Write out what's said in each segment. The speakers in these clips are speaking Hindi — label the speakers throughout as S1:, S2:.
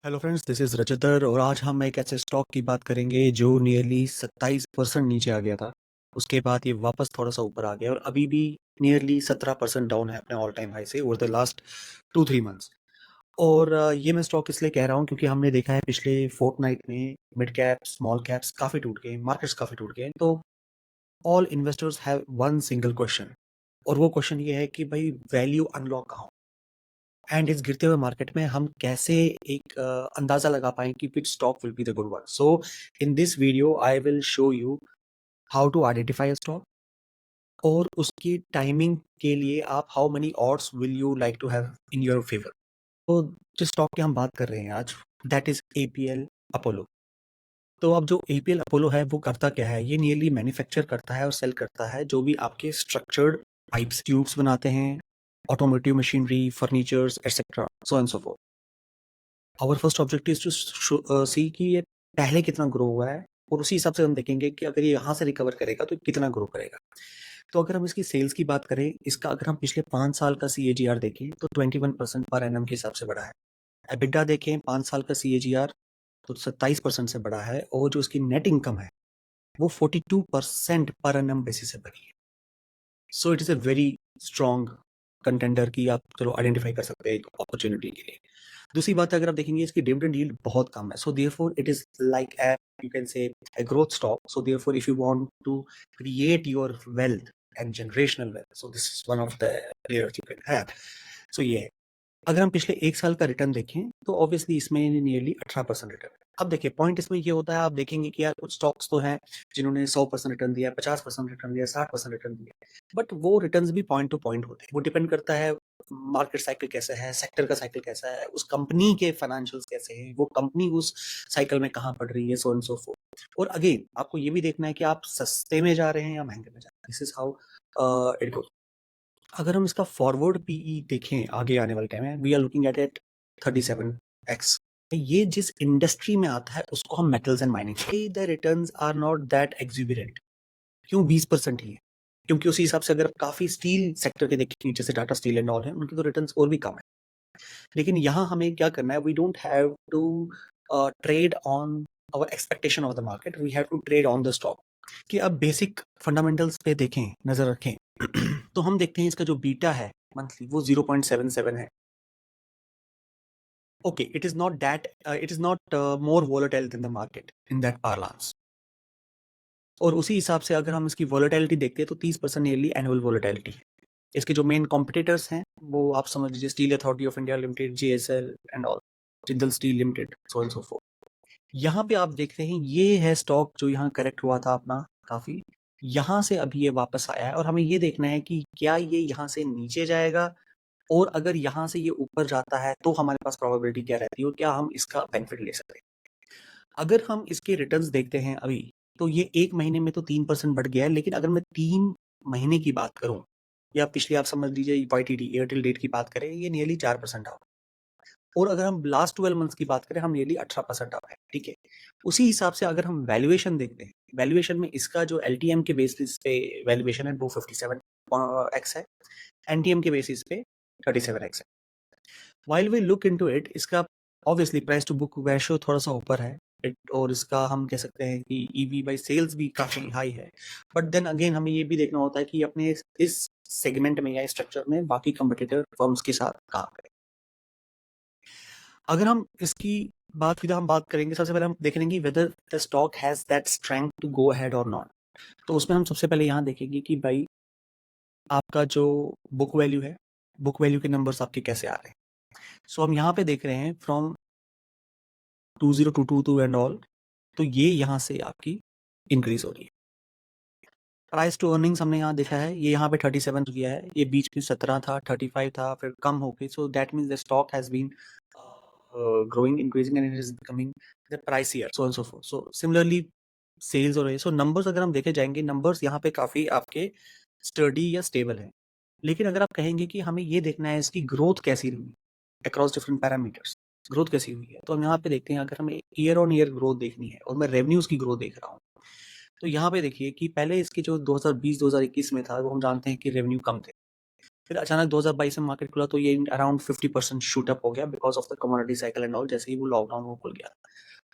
S1: हेलो फ्रेंड्स, दिस इज़ रजतर और आज हम एक ऐसे स्टॉक की बात करेंगे जो नियरली 27% नीचे आ गया था। उसके बाद ये वापस थोड़ा-सा ऊपर आ गया और अभी भी नियरली 17% डाउन है अपने ऑल टाइम हाई से ओवर द लास्ट 2-3 मंथ्स। और ये मैं स्टॉक इसलिए कह रहा हूँ क्योंकि हमने देखा है पिछले फोर्टनाइट में मिड कैप्स, स्मॉल कैप्स काफ़ी टूट गए, मार्केट्स काफ़ी टूट गए। तो all investors have one single question और वो क्वेश्चन ये है कि भाई वैल्यू अनलॉक कहाँ हो? एंड इस गिरते हुए मार्केट में हम कैसे एक अंदाजा लगा पाएं कि which stock will be the good one. So in this video I will show you how to identify a stock और उसकी टाइमिंग के लिए आप how many odds will you like to have in your favour. तो जिस स्टॉक की हम बात कर रहे हैं आज, दैट इज एपीएल अपोलो। तो अब जो एपीएल अपोलो है वो करता क्या है, ये नियरली मैन्युफैक्चर करता है और सेल करता है जो भी आपके स्ट्रक्चर्ड पाइप्स ट्यूब्स बनाते हैं, automotive machinery, furnitures etcetera, so and so forth. Our first objective is to see कि ये पहले कितना ग्रो हुआ है और उसी हिसाब से हम देखेंगे कि अगर ये यहाँ से रिकवर करेगा तो कितना ग्रो करेगा। तो अगर हम इसकी सेल्स की बात करें, इसका अगर हम पिछले 5 साल का CAGR देखें तो 21% पर एनम के हिसाब से बढ़ा है। एबिटा देखें 5 साल का CAGR तो 27% से बढ़ा है और जो इसकी नेट इनकम है वो 42% पर एनम बेसिस से बढ़ी है। So it is a very strong contender की आप चलो आइडेंटिफाई कर सकते हैं एक अपॉर्चुनिटी के लिए। दूसरी बात अगर आप देखेंगे इसकी डिविडेंड यील्ड बहुत कम है, so therefore it is like a you can say a growth stock. So therefore if you want to create your wealth and generational wealth, so this is one of the areas you can have. So ये है। अगर हम पिछले 1 साल का रिटर्न देखें तो ऑब्वियसली इसमें नियरली 18% रिटर्न है। अब देखिए पॉइंट इसमें ये होता है, आप देखेंगे कि यार कुछ स्टॉक्स तो हैं जिन्होंने 100% रिटर्न दिया, 50% रिटर्न दिया, 60% रिटर्न दिया, बट वो रिटर्न्स भी पॉइंट टू पॉइंट होते हैं। वो डिपेंड करता है मार्केट साइकिल कैसा है, सेक्टर का साइकिल कैसा है, उस कंपनी के फाइनेंशियल्स कैसे हैं, वो कंपनी उस साइकिल में कहाँ पड़ रही है, सो एंड सो फोर्थ। और अगेन आपको ये भी देखना है कि आप सस्ते में जा रहे हैं या महंगे में जा रहे हैं। This is how it goes. अगर हम इसका फॉरवर्ड पीई देखें आगे आने वाले टाइम में, we are looking at 37x। ये जिस इंडस्ट्री में आता है उसको हम metals and mining, the returns are not that एक्सिबिडेंट। क्यों 20% ही है? क्योंकि उसी हिसाब से अगर आप काफी स्टील सेक्टर के देखें जैसे टाटा स्टील एंड ऑल है, उनके तो रिटर्न्स और भी कम है। लेकिन यहाँ हमें क्या करना है, we don't have to trade on our expectation of the market, we have to trade on the stock. कि अब बेसिक फंडामेंटल्स पे देखें, नजर रखें तो हम देखते हैं इसका जो बीटा है मंथली वो 0.77 है। Okay, it is not that, it is not more volatile than the market in that parlance. और उसी हिसाब से अगर हम इसकी वोलेटिलिटी देखते हैं तो 30% नियरली एनुअल वोलेटिलिटी है। इसके जो मेन कॉम्पिटिटर्स हैं वो आप समझ लीजिए steel authority of India limited, JSL and all, Jindal steel limited, so and so fourth. यहाँ पे आप देखते हैं ये है स्टॉक जो यहाँ करेक्ट हुआ था अपना काफी, यहाँ से अभी ये वापस आया है और हमें ये देखना है कि क्या ये यहाँ से नीचे जाएगा और अगर यहाँ से ये ऊपर जाता है तो हमारे पास प्रोबेबिलिटी क्या रहती है और क्या हम इसका बेनिफिट ले सकते हैं। अगर हम इसके रिटर्न्स देखते हैं अभी तो ये 1 महीने में तो 3% बढ़ गया है, लेकिन अगर मैं 3 महीने की बात करूं या पिछले आप समझ लीजिए YTD एयरटेल डेट की बात करें, ये नियरली 4% डाउन। और अगर हम लास्ट 12 मंथ्स की बात करें हम नियरली 18% डाउन है। ठीक है, उसी हिसाब से अगर हम वैल्यूएशन देखते हैं, वैल्यूएशन में इसका जो LTM के बेसिस पे वैल्यूएशन है वो 57x है, NTM के बेसिस पे 37x है। While we look into it, इसका obviously price to book ratio थोड़ा सा ऊपर है और इसका हम कह सकते हैं कि EV बाई सेल्स भी काफी हाई है। बट देन अगेन हमें ये भी देखना होता है कि अपने इस सेगमेंट में या स्ट्रक्चर में बाकी कंपटीटर फर्म्स के साथ कहाँ करें। अगर हम इसकी बात सीधा हम बात करेंगे, सबसे पहले हम देखेंगे whether the stock has that strength to go ahead और नॉट। तो उसमें हम सबसे पहले यहाँ देखेंगे कि भाई आपका जो बुक वैल्यू है, बुक वैल्यू के नंबर्स आपके कैसे आ रहे हैं। सो हम यहाँ पे देख रहे हैं फ्रॉम 2022 एंड ऑल, तो ये यहाँ से आपकी इंक्रीज हो रही है। प्राइस टू अर्निंग्स हमने यहाँ देखा है, ये यहाँ पे 37 गया है, ये बीच में 17 था, 35 था, फिर कम हो गई। So that means the stock has been growing, increasing, and it is becoming the pricier, so on so forth. So similarly sales हो रही है। सो नंबर्स अगर हम देखे जाएंगे, नंबर्स यहाँ पे काफी आपके स्टडी या स्टेबल है। लेकिन अगर आप कहेंगे कि हमें ये देखना है इसकी ग्रोथ कैसी रही अक्रॉस डिफरेंट पैरामीटर्स, ग्रोथ कैसी हुई है, तो हम यहाँ पे देखते हैं अगर हमें ईयर ऑन ईयर ग्रोथ देखनी है और मैं रेवेन्यूज की ग्रोथ देख रहा हूँ, तो यहाँ पे देखिए कि पहले इसके जो 2020-2021 में था वो हम जानते हैं कि रेवेन्यू कम थे, फिर अचानक 2022 में मार्केट खुला तो ये अराउंड 50% शूट अप हो गया because of the commodity cycle and all, जैसे ही वो लॉकडाउन वो खुल गया।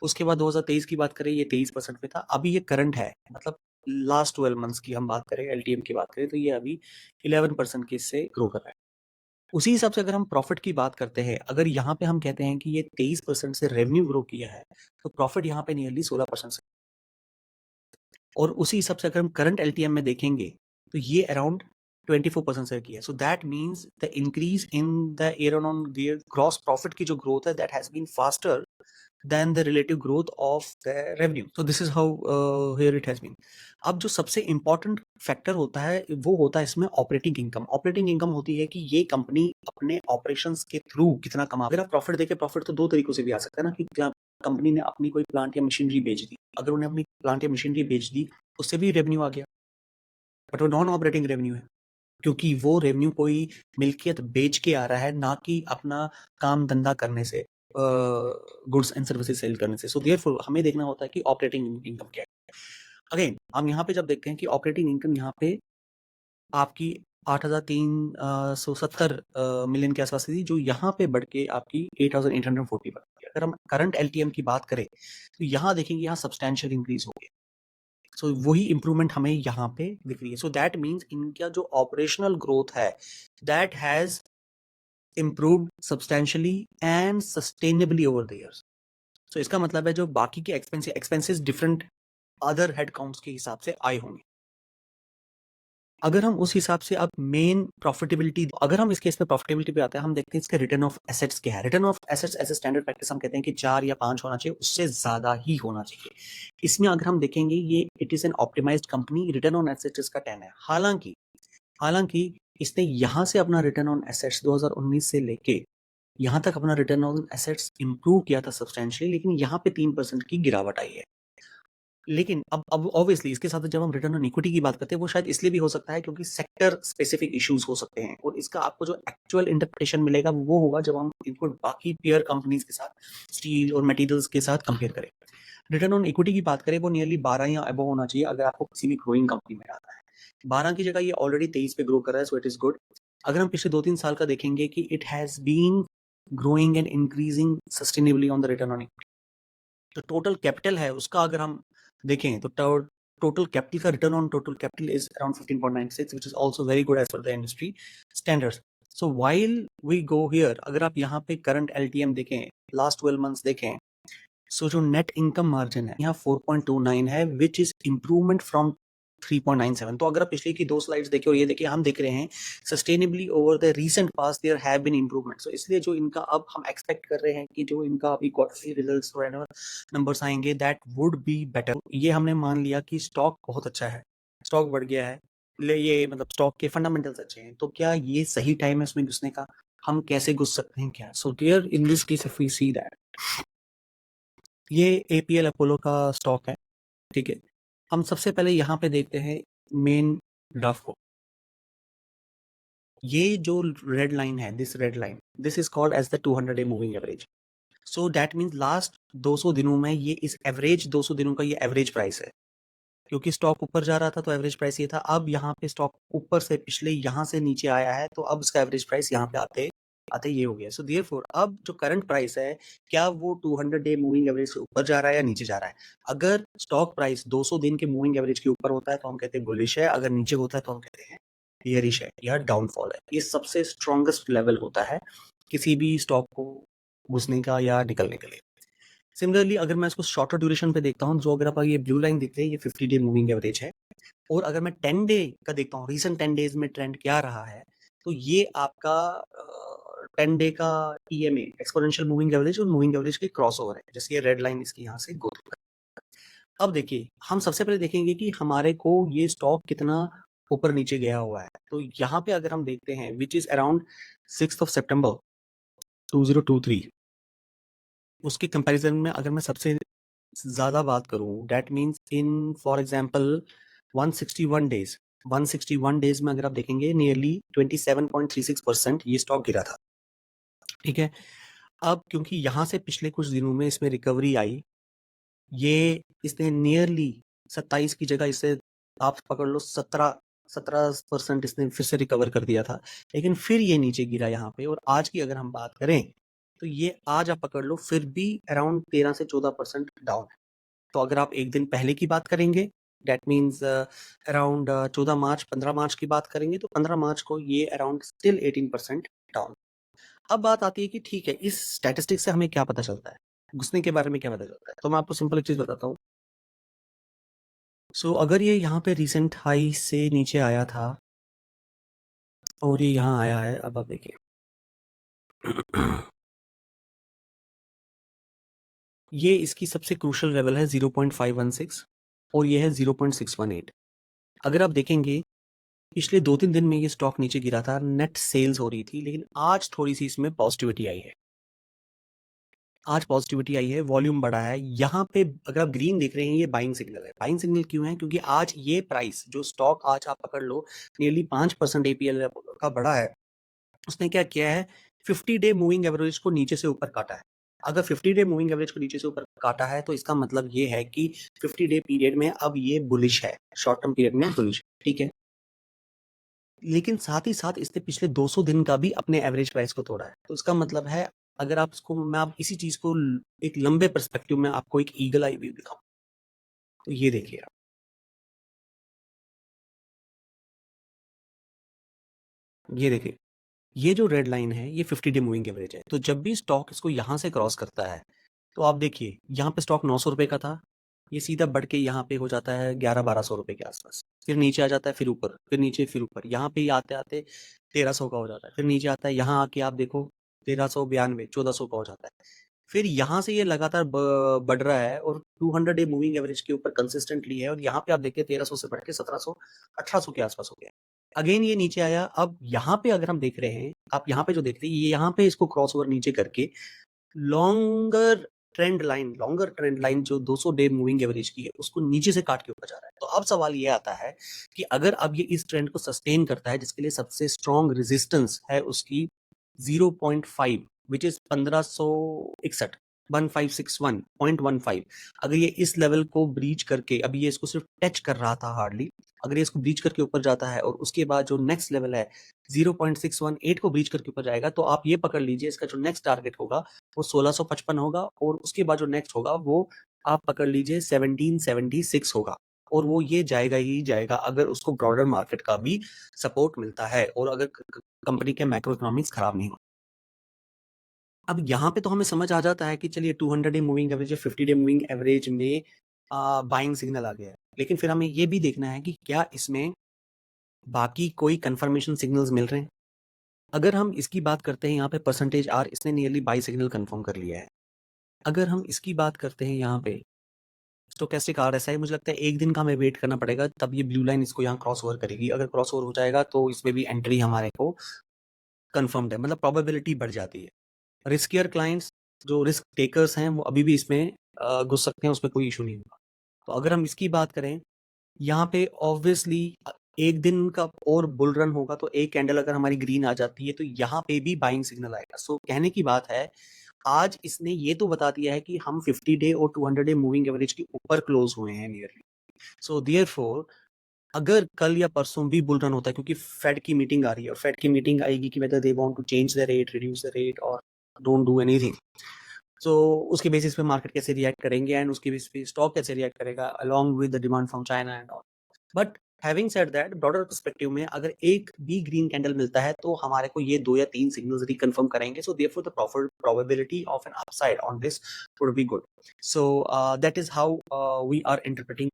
S1: उसके बाद 2023 की बात करें, ये 23% पे था। अभी ये करंट है, मतलब लास्ट 12 मंथ्स की हम बात करें, एलटीएम की बात करें, तो ये अभी 11% की इससे ग्रो कर रहा है। उसी हिसाब से अगर हम प्रॉफिट की बात करते हैं, अगर यहाँ पे हम कहते हैं कि ये 23% से रेवेन्यू ग्रो किया है, तो प्रॉफिट यहाँ पे नियरली 16% से, और उसी हिसाब से अगर हम करंट एलटीएम में देखेंगे तो ये अराउंड 24% से किया है। So that means the increase in the year on year gross profit की जो ग्रोथ है, that has been faster than the relative growth of the revenue. So this is how here it has been. अब जो सबसे important factor होता है वो होता है इसमें ऑपरेटिंग इनकम। ऑपरेटिंग इनकम होती है कि ये कंपनी अपने ऑपरेशंस के थ्रू कितना कमा। अगर आप प्रॉफिट देखे, प्रॉफिट तो दो तरीकों से भी आ सकता है ना, कि कंपनी ने अपनी कोई प्लांट या मशीनरी बेच दी, अगर उन्हें अपनी प्लांट या मशीनरी बेच दी उससे भी रेवेन्यू आ गया, बट वो नॉन ऑपरेटिंग रेवेन्यू है, क्योंकि वो रेवेन्यू कोई मिल्कियत बेच के आ रहा है, ना कि अपना काम धंधा करने से, गुड्स एंड सर्विसेज सेल करने से। सो देयरफॉर हमें देखना होता है कि ऑपरेटिंग इनकम क्या है। अगेन हम यहाँ पे जब देखते हैं कि ऑपरेटिंग इनकम यहाँ पे आपकी 8,370 मिलियन के आसपास थी, जो यहाँ पे बढ़ के आपकी 8,840 बन गई। अगर हम करंट एलटीएम की बात करें तो यहाँ देखेंगे, यहाँ सब्सटैंशियल इंक्रीज हो गया। सो वही इंप्रूवमेंट हमें यहाँ पे दिख रही है। सो दैट मीन्स इनका जो ऑपरेशनल ग्रोथ है, that has improved substantially and sustainably over the years. So इसका मतलब है जो बाकी के expenses different other head counts के हिसाब से आए होंगे। अगर हम उस हिसाब से अब मेन प्रॉफिटेबिलिटी, अगर हम इस केस पे प्रॉफिटेबिलिटी पे आते हैं, हम देखते हैं इसका रिटर्न ऑफ एसेट्स क्या है। Return of assets as a standard practice हम कहते हैं कि 4 या 5 होना चाहिए, उससे ज्यादा ही होना चाहिए। इसमें अगर हम देखेंगे, ये it is an optimised company, return on assets इसका 10 है। हालांकि इसने यहाँ से अपना रिटर्न ऑन एसेट्स 2019 से लेके यहाँ तक अपना रिटर्न ऑन एसेट्स इंप्रूव किया था सब्सटेंशियली, लेकिन यहाँ पे 3% की गिरावट आई है। लेकिन अब ऑब्वियसली इसके साथ जब हम रिटर्न ऑन इक्विटी की बात करते हैं, वो शायद इसलिए भी हो सकता है क्योंकि सेक्टर स्पेसिफिक इश्यूज हो सकते हैं, और इसका आपको जो एक्चुअल इंटरप्रिटेशन मिलेगा वो होगा जब हम इनको बाकी पेयर कंपनीज के साथ, स्टील और मटेरियल्स के साथ कंपेयर करें। रिटर्न ऑन इक्विटी की बात करें, वो नियरली 12 या अबव होना चाहिए अगर आपको किसी भी ग्रोइंग कंपनी में आता है। 12 की जगह ये ऑलरेडी 23 पे ग्रो कर रहा है, सो इट इज गुड। अगर हम पिछले 2-3 साल का देखेंगे कि it has been growing and increasing sustainably on the return on equity. तो टोटल कैपिटल है उसका अगर हम देखें तो टोटल कैपिटल का return on total capital is around 15.96, which is also very good as per the industry standards. So while we go here, अगर आप यहाँ पे करंट एलटीएम देखें, लास्ट 12 मंथ्स देखें, सो जो नेट इनकम मार्जिन है यहाँ 4.29 है, विच इज इंप्रूवमेंट फ्रॉम 3.97। तो अगर आप पिछले की 2 स्लाइड्स देखिए और ये देखिए, हम देख रहे हैं sustainably over the recent past there have been improvement. So इसलिए जो इनका अब हम एक्सपेक्ट कर रहे हैं कि जो इनका अभी क्वार्टरली रिजल्ट्स और नंबर्स आएंगे, दैट वुड बी बेटर। ये हमने मान लिया कि स्टॉक बहुत अच्छा है, स्टॉक बढ़ गया है, ये मतलब स्टॉक के फंडामेंटल्स अच्छे हैं, तो क्या ये सही टाइम है उसमें घुसने का? हम कैसे घुस सकते हैं क्या? So there in this case if we see that, ये एपीएल अपोलो का स्टॉक है, ठीक है। हम सबसे पहले यहाँ पे देखते हैं मेन ग्राफ को। ये जो रेड लाइन है, this red line, this is called as the 200 day moving average. So that means last 200 दिनों में ये इस एवरेज 200 दिनों का ये एवरेज प्राइस है, क्योंकि स्टॉक ऊपर जा रहा था तो एवरेज प्राइस ये था। अब यहाँ पे स्टॉक ऊपर से पिछले यहाँ से नीचे आया है, तो अब इसका एवरेज प्राइस यहाँ पे आते आते ये हो गया। सो देयरफॉर अब जो करंट प्राइस है, क्या वो 200 डे मूविंग एवरेज से ऊपर जा रहा है या नीचे जा रहा है? अगर स्टॉक प्राइस 200 दिन के मूविंग एवरेज के ऊपर होता है तो हम कहते हैं बुलिश है, अगर नीचे होता है तो हम कहते हैं बियरिश है या डाउनफॉल है। ये सबसे स्ट्रॉन्गेस्ट लेवल होता है किसी भी स्टॉक को घुसने का या निकलने के लिए। सिमिलरली अगर मैं इसको शॉर्टर ड्यूरेशन पे देखता हूँ, जो अगर आप ये ब्लू लाइन दिख रही है, ये 50 डे मूविंग एवरेज है, और अगर मैं 10 डे का देखता हूँ, रीसेंट 10 डेज में ट्रेंड क्या रहा है, तो ये आपका 10 डे का ईएमए, एक्सपोनेंशियल मूविंग एवरेज, और मूविंग एवरेज के क्रॉसओवर है, जैसे ये रेड लाइन इसकी यहाँ से गो थ्रू है। अब देखिए, हम सबसे पहले देखेंगे कि हमारे को ये स्टॉक कितना ऊपर नीचे गया हुआ है। तो यहाँ पे अगर हम देखते हैं, विच इज अराउंड 6 सितंबर 2023, उसके कंपैरिजन में अगर मैं सबसे ज्यादा बात करूं, that means in for example 161 days में अगर आप देखेंगे, नियरली 27.36% ये स्टॉक गिरा था, ठीक है। अब क्योंकि यहाँ से पिछले कुछ दिनों में इसमें रिकवरी आई, ये इसने नियरली 27 की जगह इसे आप पकड़ लो 17 17% इसने फिर से रिकवर कर दिया था, लेकिन फिर ये नीचे गिरा यहाँ पे। और आज की अगर हम बात करें तो ये आज आप पकड़ लो फिर भी अराउंड 13 से 14% डाउन है। तो अगर आप एक दिन पहले की बात करेंगे, दैट मीन्स अराउंड 14 मार्च 15 मार्च की बात करेंगे, तो 15 मार्च को ये अराउंड स्टिल 18% डाउन। अब बात आती है कि ठीक है, इस स्टैटिस्टिक से हमें क्या पता चलता है, घुसने के बारे में क्या पता चलता है। तो मैं आपको सिंपल एक चीज बताता हूँ। सो अगर ये यहाँ पे रिसेंट हाई से नीचे आया था और ये यहाँ आया है, अब आप देखिए ये इसकी सबसे क्रूशल लेवल है 0.516 और ये है 0.618। अगर आप देखेंगे पिछले 2-3 दिन में ये स्टॉक नीचे गिरा था, नेट सेल्स हो रही थी, लेकिन आज थोड़ी सी इसमें पॉजिटिविटी आई है। आज पॉजिटिविटी आई है, वॉल्यूम बढ़ा है। यहाँ पे अगर आप ग्रीन देख रहे हैं, ये बाइंग सिग्नल है। बाइंग सिग्नल क्यों है? क्योंकि आज ये प्राइस जो स्टॉक आज आप पकड़ लो नियरली 5% एपीएल का बढ़ा है, उसने क्या किया है, 50 डे मूविंग एवरेज को नीचे से ऊपर काटा है। अगर 50 डे मूविंग एवरेज को नीचे से ऊपर काटा है तो इसका मतलब ये है कि 50 डे पीरियड में अब ये बुलिश है, शॉर्ट टर्म पीरियड में बुलिश है, ठीक है। लेकिन साथ ही साथ इसने पिछले 200 दिन का भी अपने एवरेज प्राइस को तोड़ा है। तो इसका मतलब है, अगर आप इसको, मैं आप इसी चीज को एक लंबे पर्सपेक्टिव में आपको एक ईगल आई व्यू दिखाऊं, तो ये देखिए आप, ये देखिए, ये जो रेड लाइन है ये 50 डे मूविंग एवरेज है। तो जब भी स्टॉक इसको यहां से क्रॉस करता है तो आप देखिए, यहाँ पे स्टॉक 900 रुपए का था, ये सीधा बढ़ के यहाँ पे हो जाता है 1100-1200 रुपए के आसपास, फिर नीचे आ जाता है, फिर ऊपर, फिर नीचे, फिर ऊपर, यहाँ पे आते आते 1300 का हो जाता है, फिर नीचे आता है, यहाँ आके आप देखो 1392 1400 का हो जाता है। फिर यहाँ से ये लगातार बढ़ रहा है और 200 डे मूविंग एवरेज के ऊपर कंसिस्टेंटली है, और यहाँ पे आप देखिए 1300 से बढ़ के 1700 1800 के आसपास हो गया। अगेन ये नीचे आया। अब यहाँ पे अगर हम देख रहे हैं, आप यहाँ पे जो देख रहे हैं, ये यहाँ पे इसको क्रॉस ओवर नीचे करके लॉन्गर ट्रेंड लाइन जो 200 डे मूविंग एवरेज की है, उसको नीचे से काट के ऊपर जा रहा है। तो अब सवाल ये आता है कि अगर अब ये इस ट्रेंड को सस्टेन करता है, जिसके लिए सबसे स्ट्रॉन्ग रेजिस्टेंस है उसकी 0.5, विच इज 1561 1561.15, अगर ये इस लेवल को ब्रीच करके, अभी ये इसको सिर्फ टच कर रहा था हार्डली, अगर ये इसको ब्रीच करके ऊपर जाता है और उसके बाद जो नेक्स्ट लेवल है 0.618 को ब्रीच करके ऊपर जाएगा, तो आप ये पकड़ लीजिए इसका जो नेक्स्ट टारगेट होगा वो 1655 होगा, और उसके बाद जो नेक्स्ट होगा वो आप पकड़ लीजिए 1776 होगा, और वो ये जाएगा ही जाएगा अगर उसको ब्रॉडर मार्केट का भी सपोर्ट मिलता है और अगर कंपनी के मैक्रो इकोनॉमिक्स खराब नहीं हो। अब यहाँ पे तो हमें समझ आ जाता है कि चलिए 200 डे मूविंग एवरेज या 50 डे मूविंग एवरेज में बाइंग सिग्नल आ गया है, लेकिन फिर हमें ये भी देखना है कि क्या इसमें बाकी कोई कंफर्मेशन सिग्नल्स मिल रहे हैं। अगर हम इसकी बात करते हैं, यहाँ पे परसेंटेज आर इसने नियरली बाई सिग्नल कंफर्म कर लिया है। अगर हम इसकी बात करते हैं यहाँ पे स्टोकेस्टिक आरएसआई, मुझे लगता है एक दिन का हमें वेट करना पड़ेगा, तब ये ब्लू लाइन इसको यहाँ क्रॉस ओवर करेगी। अगर क्रॉस ओवर हो जाएगा तो इसमें भी एंट्री हमारे को कंफर्म्ड है, मतलब प्रोबेबिलिटी बढ़ जाती है। रिस्कियर क्लाइंट्स, जो रिस्क टेकर्स हैं, वो अभी भी इसमें घुस सकते हैं, उसमें कोई इशू नहीं होगा। तो अगर हम इसकी बात करें, यहाँ पे ऑब्वियसली एक दिन का और बुल रन होगा, तो एक कैंडल अगर हमारी ग्रीन आ जाती है तो यहाँ पे भी बाइंग सिग्नल आएगा। सो कहने की बात है, आज इसने ये तो बता दिया है कि हम 50 डे और 200 डे मूविंग एवरेज के ऊपर क्लोज हुए हैं नियरली। सो देयरफॉर अगर कल या परसों भी बुल रन होता है, क्योंकि फेड की मीटिंग आ रही है और फेड की मीटिंग आएगी कि whether they want to change the rate, reduce the rate और डोंट डू एनीथिंग, सो उसके बेसिस पे मार्केट कैसे रिएक्ट करेंगे एंड उसके बेसिस पे स्टॉक कैसे रिएक्ट करेगा along with the demand from China and all. But having said that, broader perspective में अगर एक भी ग्रीन कैंडल मिलता है तो हमारे को ये 2 या 3 सिग्नल्स रिकन्फर्म करेंगे। So therefore the probability of an upside on this would be good. So that is how we are interpreting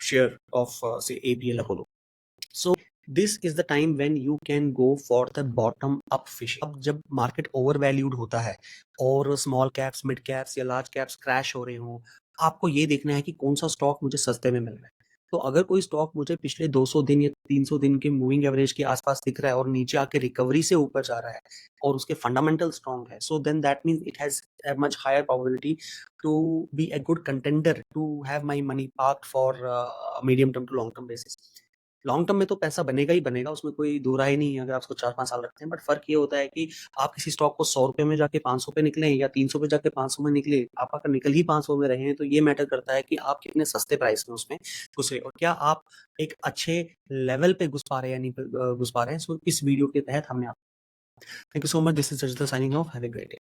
S1: share of say APL Apollo. So this is the time when you can go for the bottom up fishing. अब जब मार्केट ओवर वैल्यूड होता है और स्मॉल कैप्स, मिड कैप्स या लार्ज कैप्स क्रैश हो रहे हो, आपको ये देखना है कि कौन सा स्टॉक मुझे सस्ते में मिल रहा है। तो अगर कोई स्टॉक मुझे पिछले 200 दिन या 300 दिन के मूविंग एवरेज के आसपास दिख रहा है और नीचे आके रिकवरी से ऊपर जा रहा है और उसके फंडामेंटल स्ट्रॉन्ग है, so then that means it has a much higher probability to be a good contender to have my money parked for medium term to long term basis. Long term में तो पैसा बनेगा ही बनेगा, उसमें कोई दो राय नहीं है अगर आप उसको 4-5 साल रखते हैं। बट फ़र्क ये होता है कि आप किसी स्टॉक को ₹100 में जाके ₹500 पे निकले या ₹300 पे जाके ₹500 में निकले, आप अगर निकल ही 500 में रहे हैं, तो ये मैटर करता है कि आप कितने सस्ते प्राइस में उसमें घुसे और क्या आप एक अच्छे लेवल पे घुस पा रहे हैं या नहीं घुस पा रहे हैं। सो इस वीडियो के तहत हमने आप thank you so much, this is Sajid signing off, have a great day.